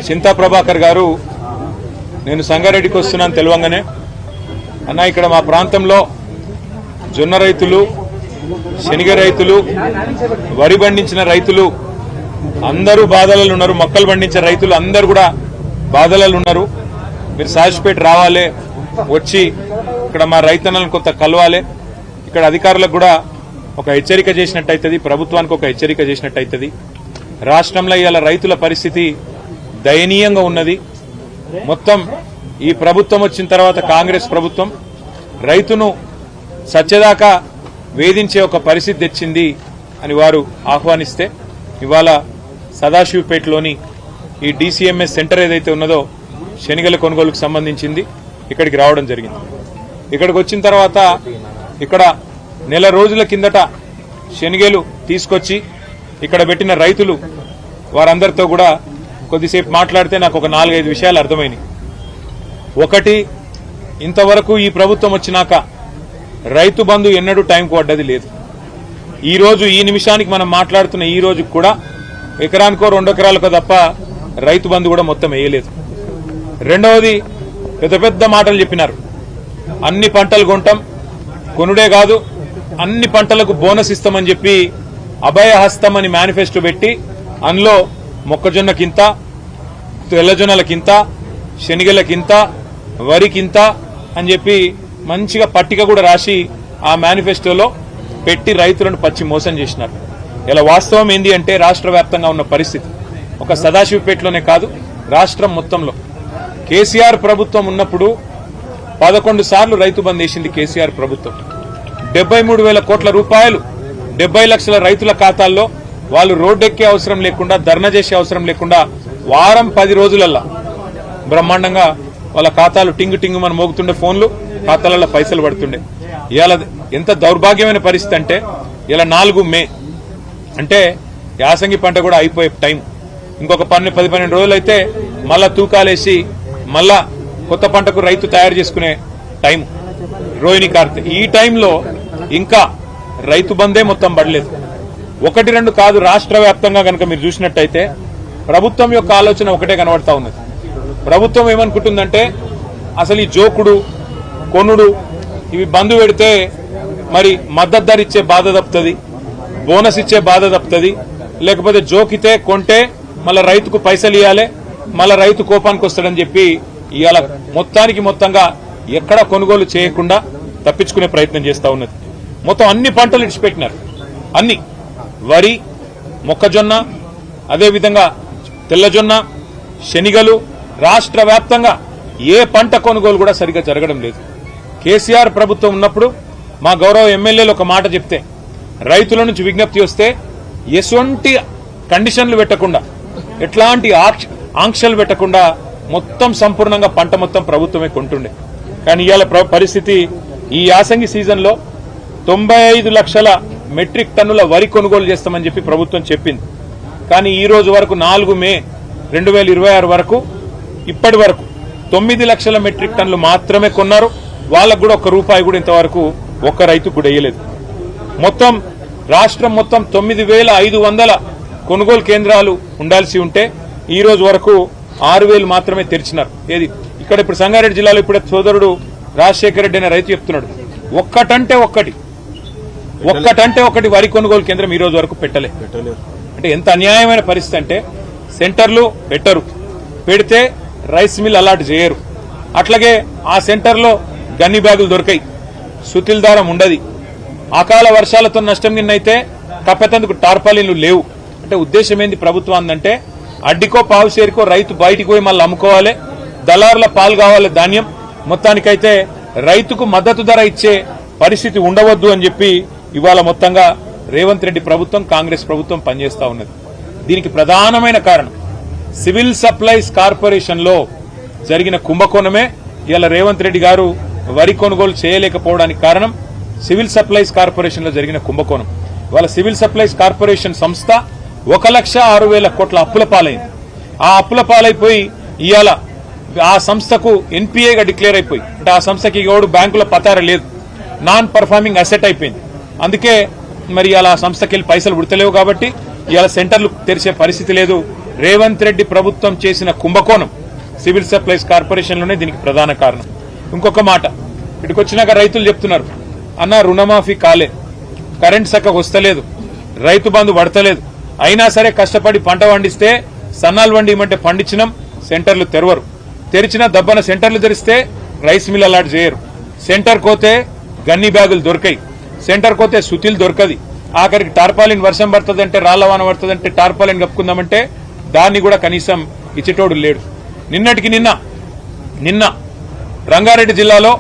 చింతా ప్రభాకర్ గారు నేను సంగారెడ్డికి వస్తున్నాను తెలవంగానే అన్న ఇక్కడ మా ప్రాంతంలో జొన్న రైతులు శనగ రైతులు వరి పండించిన రైతులు అందరూ బాధలలో ఉన్నారు, మొక్కలు పండించిన రైతులు అందరూ కూడా బాధలలో ఉన్నారు. మీరు సాయిషపేట రావాలి, వచ్చి ఇక్కడ మా రైతన్నలను కొంత కలవాలి. ఇక్కడ అధికారులకు కూడా ఒక హెచ్చరిక చేసినట్టయితది, ప్రభుత్వానికి ఒక హెచ్చరిక చేసినట్టయితది. రాష్ట్రంలో ఇవాళ రైతుల పరిస్థితి దయనీయంగా ఉన్నది. మొత్తం ఈ ప్రభుత్వం వచ్చిన తర్వాత కాంగ్రెస్ ప్రభుత్వం రైతును సత్యదాకా వేధించే ఒక పరిస్థితి తెచ్చింది అని వారు ఆహ్వానిస్తే ఇవాళ సదాశివపేటలోని ఈ డీసీఎంఎస్ సెంటర్ ఏదైతే ఉన్నదో శనగల కొనుగోలుకు సంబంధించింది ఇక్కడికి రావడం జరిగింది. ఇక్కడికి వచ్చిన తర్వాత ఇక్కడ నెల రోజుల కిందట శనగలు తీసుకొచ్చి ఇక్కడ పెట్టిన రైతులు వారందరితో కూడా కొద్దిసేపు మాట్లాడితే నాకు ఒక 4-5 విషయాలు అర్థమైనాయి. ఒకటి, ఇంతవరకు ఈ ప్రభుత్వం వచ్చినాక రైతు బంధు ఎన్నడూ టైంకు పడ్డది లేదు. ఈ రోజు ఈ నిమిషానికి మనం మాట్లాడుతున్న ఈ రోజు కూడా ఎకరానికో 2 ఎకరాలకో తప్ప రైతు బంధు కూడా మొత్తం వేయలేదు. రెండవది, పెద్ద పెద్ద మాటలు చెప్పినారు. అన్ని పంటలు కొంటాం, కొనుడే కాదు అన్ని పంటలకు బోనస్ ఇస్తామని చెప్పి అభయహస్తం అని మేనిఫెస్టో పెట్టి అందులో మొక్కజొన్నకింత, తెల్లజొన్నలకింత, శనగలకింత, వరికింత అని చెప్పి మంచిగా పట్టిక కూడా రాసి ఆ మేనిఫెస్టోలో పెట్టి రైతులను పచ్చి మోసం చేసినారు. ఇలా వాస్తవం ఏంది అంటే రాష్ట్ర వ్యాప్తంగా ఉన్న పరిస్థితి ఒక సదాశివపేటలోనే కాదు రాష్ట్రం మొత్తంలో కేసీఆర్ ప్రభుత్వం ఉన్నప్పుడు 11 సార్లు రైతు బంద్ వేసింది కేసీఆర్ ప్రభుత్వం. 73,000 కోట్ల రూపాయలు 70 లక్షల రైతుల ఖాతాల్లో వాళ్ళు రోడ్డెక్కే అవసరం లేకుండా, ధర్నా చేసే అవసరం లేకుండా వారం 10 రోజులల్లా బ్రహ్మాండంగా వాళ్ళ ఖాతాలు టింగు టింగు మన మోగుతుండే, ఫోన్లు ఖాతాలలో పైసలు పడుతుండే. ఇవాళ ఎంత దౌర్భాగ్యమైన పరిస్థితి అంటే ఇలా 4 మే అంటే యాసంగి పంట కూడా అయిపోయే టైం. ఇంకొక 10-12 రోజులు అయితే మళ్ళా తూకాలేసి మళ్ళా కొత్త పంటకు రైతు తయారు చేసుకునే టైం, రోహిణి కార్తె. ఈ టైంలో ఇంకా రైతు బందే మొత్తం పడలేదు. 1-2 కాదు, రాష్ట్ర వ్యాప్తంగా కనుక మీరు చూసినట్టయితే ప్రభుత్వం యొక్క ఆలోచన ఒకటే కనబడతా ఉన్నది. ప్రభుత్వం ఏమనుకుంటుందంటే అసలు ఈ జోకుడు కొనుడు ఇవి బంధు పెడితే మరి మద్దతు ధర ఇచ్చే బాధ తప్పుతుంది, బోనస్ ఇచ్చే బాధ తప్పుతుంది, లేకపోతే జోకితే కొంటే మళ్ళా రైతుకు పైసలు ఇవ్వాలి, మళ్ళా రైతు కోపానికి వస్తాడని చెప్పి ఇవాళ మొత్తంగా ఎక్కడ కొనుగోలు చేయకుండా తప్పించుకునే ప్రయత్నం చేస్తా ఉన్నది. మొత్తం అన్ని పంటలు ఇడిచిపెట్టినారు. అన్ని వరి, మొక్కజొన్న, అదేవిధంగా తెల్లజొన్న, శనిగలు రాష్ట్ర వ్యాప్తంగా ఏ పంట కొనుగోలు కూడా సరిగ్గా జరగడం లేదు. కేసీఆర్ ప్రభుత్వం ఉన్నప్పుడు మా గౌరవ ఎమ్మెల్యేలు ఒక మాట చెప్తే రైతుల నుంచి విజ్ఞప్తి వస్తే ఎటువంటి కండిషన్లు పెట్టకుండా, ఎట్లాంటి ఆంక్షలు పెట్టకుండా మొత్తం సంపూర్ణంగా పంట మొత్తం ప్రభుత్వమే కొంటుండే. కానీ ఇవాళ పరిస్థితి ఈ యాసంగి సీజన్లో 95 లక్షల మెట్రిక్ టన్నుల వరి కొనుగోలు చేస్తామని చెప్పి ప్రభుత్వం చెప్పింది. కానీ ఈ రోజు వరకు 4 మే 2026 వరకు ఇప్పటి వరకు 9 లక్షల మెట్రిక్ టన్నులు మాత్రమే కొన్నారు. వాళ్ళకు కూడా ₹1 కూడా ఇంతవరకు ఒక్క రైతు కూడా వేయలేదు. మొత్తం రాష్ట్రం మొత్తం 9,500 కొనుగోలు కేంద్రాలు ఉండాల్సి ఉంటే ఈ రోజు వరకు 6,000 మాత్రమే తెరిచినారు. ఏది ఇక్కడ ఇప్పుడు సంగారెడ్డి జిల్లాలో ఇప్పుడే సోదరుడు రాజశేఖర రెడ్డి అనే రైతు చెప్తున్నాడు, ఒక్కటంటే ఒకటి వరి కొనుగోలు కేంద్రం ఈ రోజు వరకు పెట్టలేదు. అంటే ఎంత అన్యాయమైన పరిస్థితి అంటే సెంటర్లు పెట్టరు, పెడితే రైస్ మిల్ అలాట్ చేయరు, అట్లాగే ఆ సెంటర్లో గన్ని బ్యాగులు దొరికాయి, సుతిల్ దారం ఉండదు, అకాల వర్షాలతో నష్టం నిన్నైతే కప్పెతందుకు టార్పాలిన్లు లేవు. అంటే ఉద్దేశం ఏంది ప్రభుత్వం అందంటే అడ్డికో పావు షేరుకో రైతు బయటికి పోయి మళ్ళీ అమ్ముకోవాలి, దళారుల పాలు కావాలి ధాన్యం, మొత్తానికైతే రైతుకు మద్దతు ధర ఇచ్చే పరిస్థితి ఉండవద్దు అని చెప్పి ఇవాళ మొత్తంగా రేవంత్ రెడ్డి ప్రభుత్వం, కాంగ్రెస్ ప్రభుత్వం పనిచేస్తా ఉన్నది. దీనికి ప్రధానమైన కారణం సివిల్ సప్లైస్ కార్పొరేషన్ లో జరిగిన కుంభకోణమే. ఇవాళ రేవంత్ రెడ్డి గారు వరి కొనుగోలు చేయలేకపోవడానికి కారణం సివిల్ సప్లైస్ కార్పొరేషన్ లో జరిగిన కుంభకోణం. ఇవాళ సివిల్ సప్లైస్ కార్పొరేషన్ సంస్థ 1,06,000 కోట్ల అప్పుల పాలైంది. ఆ అప్పుల పాలైపోయి ఇవాళ ఆ సంస్థకు ఎన్పీఏగా డిక్లేర్ అయిపోయి, అంటే ఆ సంస్థకి ఎవడు బ్యాంకుల పతార లేదు, నాన్ పర్ఫార్మింగ్ అసెట్ అయిపోయింది. అందుకే మరి అలా సంస్థకి వెళ్ళి పైసలు ఉడతలేవు కాబట్టి ఇవాళ సెంటర్లు తెరిచే పరిస్థితి లేదు. రేవంత్ రెడ్డి ప్రభుత్వం చేసిన కుంభకోణం సివిల్ సప్లైస్ కార్పొరేషన్లోనే దీనికి ప్రధాన కారణం. ఇంకొక మాట, ఇక్కడికి వచ్చినాక రైతులు చెప్తున్నారు, అన్న రుణమాఫీ కాలే, కరెంట్ చక్కగా వస్తలేదు, రైతు బంధు పడతలేదు, అయినా సరే కష్టపడి పంట పండిస్తే సన్నాలు వండిమంటే పండించినాం, సెంటర్లు తెరవరు, తెరిచిన దబ్బన సెంటర్లు తెరిస్తే రైస్ మిల్ అలాట్ చేయరు, సెంటర్ కోతే గన్ని బ్యాగులు దొరకాయి, సెంటర్ కోతే సుతిలు దొరకది, ఆఖరికి టార్పాలిన్ వర్షం పడుతుందంటే రాళ్లవాన పడుతుందంటే టార్పాలిన్ కప్పుకుందామంటే దాన్ని కూడా కనీసం ఇచ్చేటోడు లేడు. నిన్నటికి నిన్న రంగారెడ్డి జిల్లాలో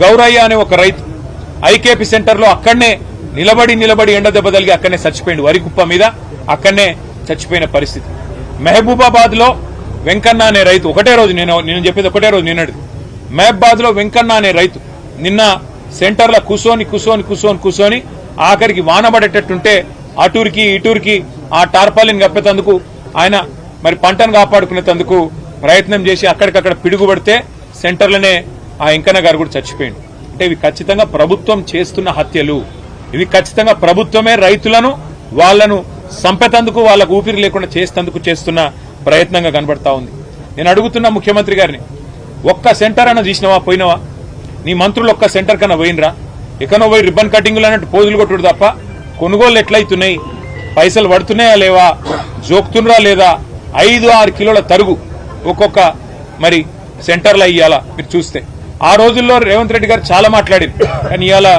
గౌరయ్య అనే ఒక రైతు ఐకేపీ సెంటర్లో అక్కడనే నిలబడి ఎండ దెబ్బ తగిలి అక్కడనే చచ్చిపోయింది, వరి కుప్ప మీద అక్కడనే చచ్చిపోయిన పరిస్థితి. మహబూబాబాద్ లో వెంకన్న అనే రైతు ఒకటే రోజు, నేను చెప్పేది ఒకటే రోజు నిన్నటిది, మహబూబాబాద్ లో వెంకన్న అనే రైతు నిన్న సెంటర్లో కూసోని ఆఖరికి వానబడేటట్టుంటే అటూరికి ఇటూరికి ఆ టార్పాలిన్ కప్పేందుకు ఆయన మరి పంటను కాపాడుకునేందుకు ప్రయత్నం చేసి అక్కడికక్కడ పిడుగుపడితే సెంటర్లోనే ఆ వెంకన్న గారు కూడా చచ్చిపోయింది. అంటే ఇవి ఖచ్చితంగా ప్రభుత్వం చేస్తున్న హత్యలు, ఇవి ఖచ్చితంగా ప్రభుత్వమే రైతులను వాళ్లను సంపేతందుకు వాళ్లకు ఊపిరి లేకుండా చేసేందుకు చేస్తున్న ప్రయత్నంగా కనబడతా ఉంది. నేను అడుగుతున్నా ముఖ్యమంత్రి గారిని, ఒక్క సెంటర్ అన్న చూసినవా, పోయినవా? నీ మంత్రులు ఒక్క సెంటర్ కన్నా పోయినరా? ఎక్కడో పోయి రిబ్బన్ కటింగ్లు అన్నట్టు పోజులు కొట్టుడు తప్ప కొనుగోలు ఎట్లయితున్నాయి, పైసలు పడుతున్నాయా లేవా, జోక్తుండ్రా లేదా, 5-6 కిలోల తరుగు ఒక్కొక్క మరి సెంటర్లో ఇయ్యాలా? మీరు చూస్తే ఆ రోజుల్లో రేవంత్ రెడ్డి గారు చాలా మాట్లాడారు, కానీ ఇవాళ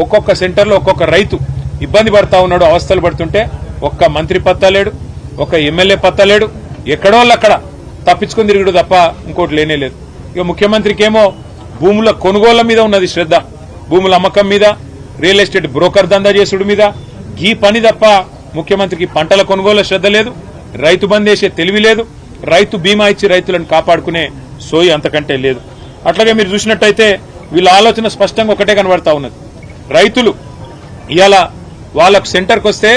ఒక్కొక్క సెంటర్లో ఒక్కొక్క రైతు ఇబ్బంది పడతా ఉన్నాడు, అవస్థలు పడుతుంటే ఒక్క మంత్రి పత్తా లేడు, ఒక ఎమ్మెల్యే పత్తా లేడు, ఎక్కడో అక్కడ తప్పించుకుని తిరుగుడు తప్ప ఇంకోటి లేనే లేదు. ఇక ముఖ్యమంత్రికి ఏమో భూముల కొనుగోళ్ల మీద ఉన్నది శ్రద్ధ, భూముల అమ్మకం మీద, రియల్ ఎస్టేట్ బ్రోకర్ దందా చేసుడు మీద, ఈ పని తప్ప ముఖ్యమంత్రికి పంటల కొనుగోలు శ్రద్ధ లేదు, రైతు బంద్ చేసే తెలివి లేదు, రైతు బీమా ఇచ్చి రైతులను కాపాడుకునే సోయి అంతకంటే లేదు. అట్లాగే మీరు చూసినట్టయితే వీళ్ళ ఆలోచన స్పష్టంగా ఒకటే కనబడతా ఉన్నది, రైతులు ఇవాళ వాళ్ళకు సెంటర్కి వస్తే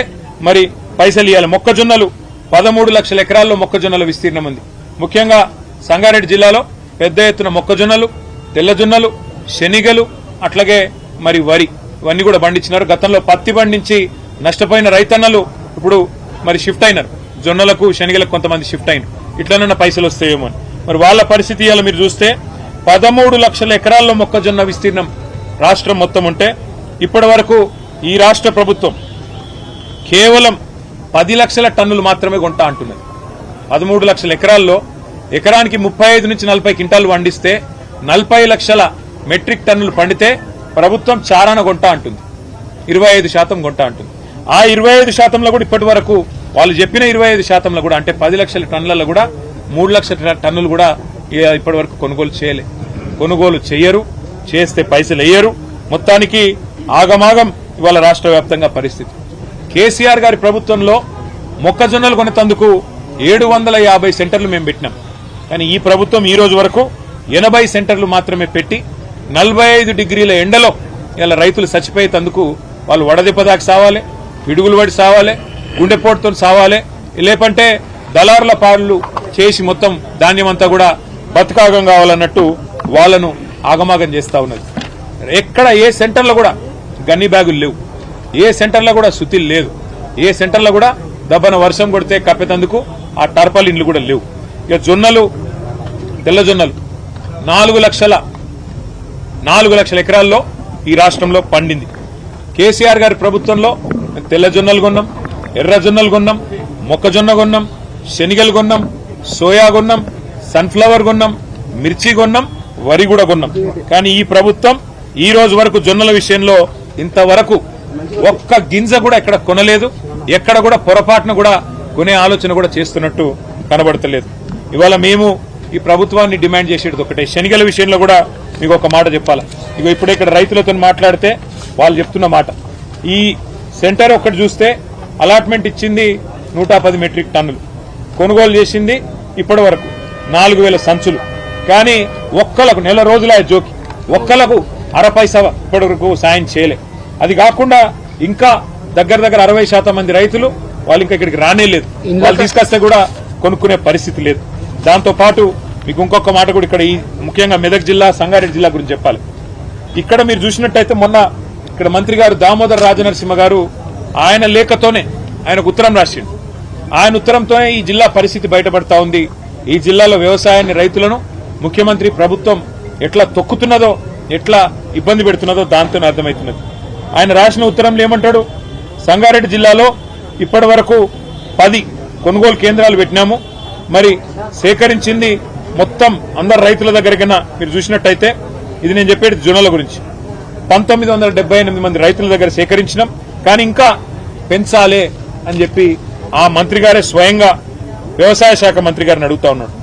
మరి పైసలు ఇవ్వాలి. మొక్కజొన్నలు 13 లక్షల ఎకరాల్లో మొక్కజొన్నల విస్తీర్ణం ఉంది. ముఖ్యంగా సంగారెడ్డి జిల్లాలో పెద్ద ఎత్తున మొక్కజొన్నలు, తెల్లజొన్నలు, శనిగలు, అట్లాగే మరి వరి ఇవన్నీ కూడా పండించినారు. గతంలో పత్తి పండించి నష్టపోయిన రైతన్నలు ఇప్పుడు మరి షిఫ్ట్ అయినారు, జొన్నలకు శనిగలకు కొంతమంది షిఫ్ట్ అయినారు. ఇట్లనన్నా పైసలు వస్తాయేమో అని. మరి వాళ్ళ పరిస్థితి ఇవాళ మీరు చూస్తే 13 లక్షల ఎకరాల్లో మొక్కజొన్న విస్తీర్ణం రాష్ట్రం మొత్తం ఉంటే ఇప్పటి వరకు ఈ రాష్ట్ర ప్రభుత్వం కేవలం 10 లక్షల టన్నులు మాత్రమే కొంటా అంటున్నది. 13 లక్షల ఎకరాల్లో ఎకరానికి 35 నుంచి 40 క్వింటాలు పండిస్తే 40 లక్షల మెట్రిక్ టన్నులు పండితే ప్రభుత్వం చారాన కొంటా అంటుంది, 25% కొంటా అంటుంది. ఆ 25%లో కూడా ఇప్పటి వరకు వాళ్ళు చెప్పిన 25%లో కూడా అంటే 10 లక్షల టన్నులలో కూడా 3 లక్షల టన్నులు కూడా ఇప్పటి వరకు కొనుగోలు చేయరు, చేస్తే పైసలు వేయరు. మొత్తానికి ఆగమాగం ఇవాళ రాష్ట్ర వ్యాప్తంగా పరిస్థితి. కేసీఆర్ గారి ప్రభుత్వంలో మొక్కజొన్నలు కొనేందుకు 750 సెంటర్లు మేము పెట్టినాం, కానీ ఈ ప్రభుత్వం ఈ రోజు వరకు 80 సెంటర్లు మాత్రమే పెట్టి 45 డిగ్రీల ఎండలో ఇలా రైతులు చచ్చిపోయేందుకు వాళ్ళు వడదెబ్బదాకా సావాలి, పిడుగులు పడి సావాలి, గుండెపోటుతో సావాలి, లేకుంటే దళారుల పాలు చేసి మొత్తం ధాన్యం అంతా కూడా బతుకాగం కావాలన్నట్టు వాళ్లను ఆగమాగం చేస్తా ఉన్నది. ఎక్కడ ఏ సెంటర్లో కూడా గన్ని బ్యాగులు లేవు, ఏ సెంటర్లో కూడా సుతిల్ లేదు, ఏ సెంటర్లో కూడా దబ్బన వర్షం కొడితే కప్పేందుకు ఆ టర్పాలిన్లు కూడా లేవు. ఇక జొన్నలు, తెల్లజొన్నలు 4 లక్షల ఎకరాల్లో ఈ రాష్ట్రంలో పండింది. కేసీఆర్ గారి ప్రభుత్వంలో తెల్లజొన్నలు కొన్నాం, ఎర్రజొన్నలు కొన్నాం, మొక్కజొన్న కొన్నాం, శనిగలు కొన్నాం, సోయా కొన్నాం, సన్ఫ్లవర్ కొన్నాం, మిర్చి కొన్నాం, వరి కూడా కొన్నాం. కానీ ఈ ప్రభుత్వం ఈ రోజు వరకు జొన్నల విషయంలో ఇంతవరకు ఒక్క గింజ కూడా ఎక్కడ కొనలేదు, ఎక్కడ కూడా పొరపాటును కూడా కొనే ఆలోచన కూడా చేస్తున్నట్టు కనబడతలేదు. ఇవాళ మేము ఈ ప్రభుత్వాన్ని డిమాండ్ చేసేది ఒకటే, శనిగల విషయంలో కూడా మీకు ఒక మాట చెప్పాలా. ఇగో ఇప్పుడే ఇక్కడ రైతులతో మాట్లాడితే వాళ్ళు చెప్తున్న మాట, ఈ సెంటర్ ఒక్కటి చూస్తే అలాట్మెంట్ ఇచ్చింది 110 మెట్రిక్ టన్నులు, కొనుగోలు చేసింది ఇప్పటి వరకు 4000 సంచులు, కానీ ఒక్కలకు నెల రోజుల జోకి ఒక్కలకు 60 పైసా ఇప్పటి వరకు సాయం చేయలే. అది కాకుండా ఇంకా దగ్గర 60% మంది రైతులు వాళ్ళు ఇంకా ఇక్కడికి రానే లేదు, వాళ్ళు తీసుకొస్తే కూడా కొనుక్కునే పరిస్థితి లేదు. దాంతో పాటు మీకు ఇంకొక మాట కూడా ఇక్కడ ముఖ్యంగా మెదక్ జిల్లా, సంగారెడ్డి జిల్లా గురించి చెప్పాలి. ఇక్కడ మీరు చూసినట్టయితే మొన్న ఇక్కడ మంత్రి గారు దామోదర్ రాజనరసింహ గారు ఆయన లేఖతోనే ఆయనకు ఉత్తరం రాసిండు. ఆయన ఉత్తరంతోనే ఈ జిల్లా పరిస్థితి బయటపడతా ఉంది. ఈ జిల్లాలో వ్యవసాయాన్ని, రైతులను ముఖ్యమంత్రి ప్రభుత్వం ఎట్లా తొక్కుతున్నదో, ఎట్లా ఇబ్బంది పెడుతున్నదో దాంతోనే అర్థమవుతున్నది. ఆయన రాసిన ఉత్తరంలో ఏమంటాడు, సంగారెడ్డి జిల్లాలో ఇప్పటి వరకు 10 కొనుగోలు కేంద్రాలు పెట్టినాము. మరి సేకరించింది మొత్తం అందరు రైతుల దగ్గరికైనా మీరు చూసినట్టయితే, ఇది నేను చెప్పేది జొన్నల గురించి, 1978 మంది రైతుల దగ్గర సేకరించినాం. కానీ ఇంకా పెంచాలే అని చెప్పి ఆ మంత్రి గారే స్వయంగా వ్యవసాయ శాఖ మంత్రి గారిని అడుగుతా ఉన్నాడు.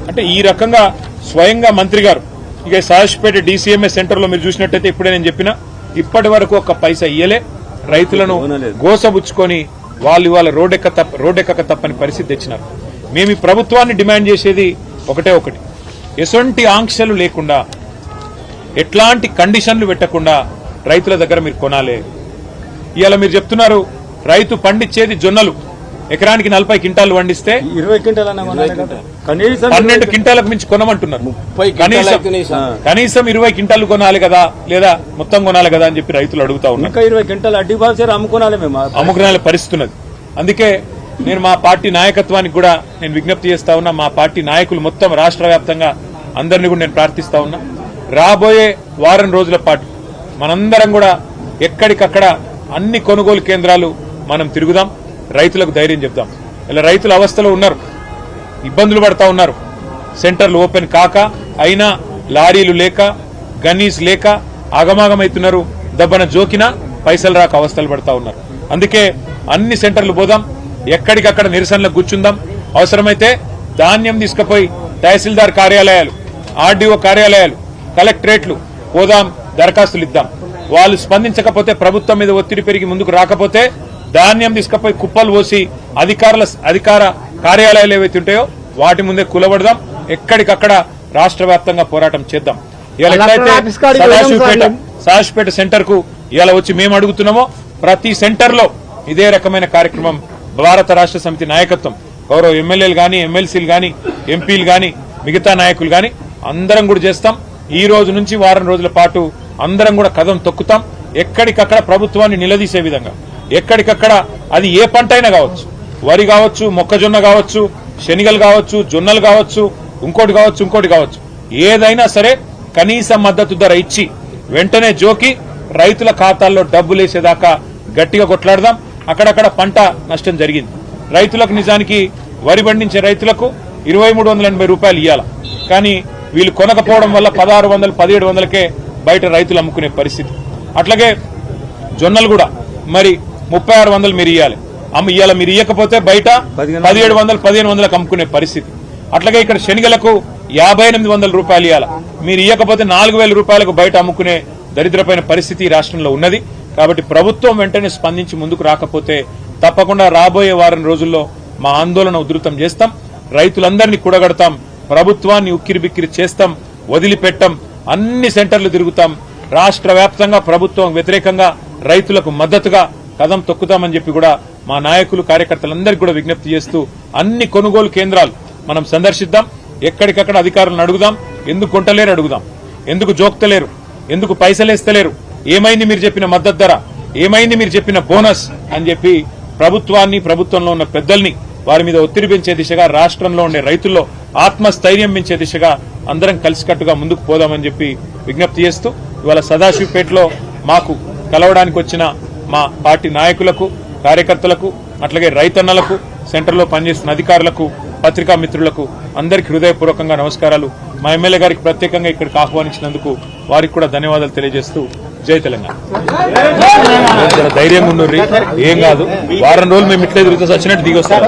అంటే ఈ రకంగా స్వయంగా మంత్రి గారు ఇక సాయష్పేట DCMS సెంటర్లో మీరు చూసినట్టయితే ఇప్పుడే నేను చెప్పిన, ఇప్పటి వరకు ఒక్క పైసా ఇయ్యలే. రైతులను గోసబుచ్చుకొని వాళ్ళు వాళ్ళ రోడ్డెక్కక తప్పని పరిస్థితి తెచ్చినారు. మేము ఈ ప్రభుత్వాన్ని డిమాండ్ చేసేది ఒకటే ఒకటి, ఎటువంటి ఆంక్షలు లేకుండా, ఎట్లాంటి కండిషన్లు పెట్టకుండా రైతుల దగ్గర మీరు కొనాలి. ఇవాళ మీరు చెప్తున్నారు రైతు పండించేది జొన్నలు ఎకరానికి 40 క్వింటాలు పండిస్తే 20 క్వింటాలు 12 క్వింటాలకు మించి కొనమంటున్నారు. కనీసం 20 క్వింటాలు కొనాలి కదా, లేదా మొత్తం కొనాలి కదా అని చెప్పి రైతులు అడుగుతా ఉన్నారు. 20 క్వింటాలు అడ్డి బాల్సారు అమ్ముకునే పరిస్థితి ఉన్నది. అందుకే నేను మా పార్టీ నాయకత్వానికి కూడా నేను విజ్ఞప్తి చేస్తా ఉన్నా, మా పార్టీ నాయకులు మొత్తం రాష్ట్ర వ్యాప్తంగా అందరినీ కూడా నేను ప్రార్థిస్తా ఉన్నా, రాబోయే వారం రోజుల పాటు మనందరం కూడా ఎక్కడికక్కడ అన్ని కొనుగోలు కేంద్రాలు మనం తిరుగుదాం, రైతులకు ధైర్యం చెప్దాం. ఇలా రైతుల అవస్థలో ఉన్నారు, ఇబ్బందులు పడతా ఉన్నారు. సెంటర్లు ఓపెన్ కాక, అయినా లారీలు లేక, గన్నీస్ లేక ఆగమాగమవుతున్నారు. దబ్బన జోకినా పైసలు రాక అవస్థలు పడతా ఉన్నారు. అందుకే అన్ని సెంటర్లు పోదాం, ఎక్కడికక్కడ నిరసనలకు కూర్చుందాం. అవసరమైతే ధాన్యం తీసుకుపోయి తహసీల్దార్ కార్యాలయాలు, RDO కార్యాలయాలు, కలెక్టరేట్లు పోదాం, దరఖాస్తులు ఇద్దాం. వాళ్ళు స్పందించకపోతే, ప్రభుత్వం మీద ఒత్తిడి పెరిగి ముందుకు రాకపోతే ధాన్యం తీసుకుపోయి కుప్పలు పోసి అధికార కార్యాలయాలు ఏవైతే ఉంటాయో వాటి ముందే కూలబడదాం. ఎక్కడికక్కడ రాష్ట్ర వ్యాప్తంగా పోరాటం చేద్దాం. సాయష్పేట సెంటర్ కు ఇలా వచ్చి మేము అడుగుతున్నామో, ప్రతి సెంటర్ లో ఇదే రకమైన కార్యక్రమం భారత రాష్ట్ర సమితి నాయకత్వం, గౌరవ ఎమ్మెల్యేలు గాని, ఎమ్మెల్సీలు గాని, ఎంపీలు గాని, మిగతా నాయకులు గాని అందరం కూడా చేస్తాం. ఈ రోజు నుంచి వారం రోజుల పాటు అందరం కూడా కదం తొక్కుతాం. ఎక్కడికక్కడ ప్రభుత్వాన్ని నిలదీసే విధంగా, ఎక్కడికక్కడ అది ఏ పంట అయినా కావచ్చు, వరి కావచ్చు, మొక్కజొన్న కావచ్చు, శనిగలు కావచ్చు, జొన్నలు కావచ్చు, ఇంకోటి కావచ్చు, ఏదైనా సరే కనీస మద్దతు ధర ఇచ్చి వెంటనే జోకి రైతుల ఖాతాల్లో డబ్బులేసేదాకా గట్టిగా కొట్లాడదాం. అక్కడక్కడ పంట నష్టం జరిగింది. రైతులకు నిజానికి వరి పండించే రైతులకు 2380 రూపాయలు ఇవ్వాలి. కానీ వీళ్ళు కొనకపోవడం వల్ల 1600, 1700కే బయట రైతులు అమ్ముకునే పరిస్థితి. అట్లాగే జొన్నలు కూడా మరి 3600 మీరు ఇవ్వాలి. ఇవాళ మీరు ఇవ్వకపోతే బయట 1700, 1500లకు అమ్ముకునే పరిస్థితి. అట్లాగే ఇక్కడ శనిగలకు 5800 రూపాయలు ఇవ్వాలి. మీరు ఇవ్వకపోతే 4000 రూపాయలకు బయట అమ్ముకునే దరిద్రమైన పరిస్థితి ఈ రాష్ట్రంలో ఉన్నది. కాబట్టి ప్రభుత్వం వెంటనే స్పందించి ముందుకు రాకపోతే తప్పకుండా రాబోయే వారం రోజుల్లో మా ఆందోళన ఉధృతం చేస్తాం. రైతులందరినీ కూడగడతాం, ప్రభుత్వాన్ని ఉక్కిరిబిక్కిరి చేస్తాం, వదిలిపెట్టాం, అన్ని సెంటర్లు తిరుగుతాం. రాష్ట్ర వ్యాప్తంగా ప్రభుత్వం వ్యతిరేకంగా రైతులకు మద్దతుగా కదం తొక్కుతామని చెప్పి కూడా మా నాయకులు, కార్యకర్తలందరికీ కూడా విజ్ఞప్తి చేస్తూ అన్ని కొనుగోలు కేంద్రాలు మనం సందర్శిద్దాం. ఎక్కడికక్కడ అధికారులను అడుగుదాం, ఎందుకు కొంటలేరు అడుగుదాం, ఎందుకు జోక్తలేరు, ఎందుకు పైసలేస్తలేరు, ఏమైంది మీరు చెప్పిన మద్దతు ధర, ఏమైంది మీరు చెప్పిన బోనస్ అని చెప్పి ప్రభుత్వాన్ని, ప్రభుత్వంలో ఉన్న పెద్దల్ని వారి మీద ఒత్తిడి పెంచే దిశగా, రాష్ట్రంలో ఉండే రైతుల్లో ఆత్మస్థైర్యం పెంచే దిశగా అందరం కలిసికట్టుగా ముందుకు పోదామని చెప్పి విజ్ఞప్తి చేస్తూ ఇవాళ సదాశివపేటలో మాకు కలవడానికి వచ్చిన మా పార్టీ నాయకులకు, కార్యకర్తలకు, అట్లాగే రైతన్నలకు, సెంటర్లో పనిచేస్తున్న అధికారులకు, పత్రికా మిత్రులకు అందరికీ హృదయపూర్వకంగా నమస్కారాలు. మా ఎమ్మెల్యే గారికి ప్రత్యేకంగా ఇక్కడికి ఆహ్వానించినందుకు వారికి కూడా ధన్యవాదాలు తెలియజేస్తూ జై తెలంగాణ. ధైర్యంగా ఉండుర్రి, ఏం కాదు. వారం రోజులు మేము ఇట్లే తిరుగుతూ వచ్చినట్టు దిగొస్తాం.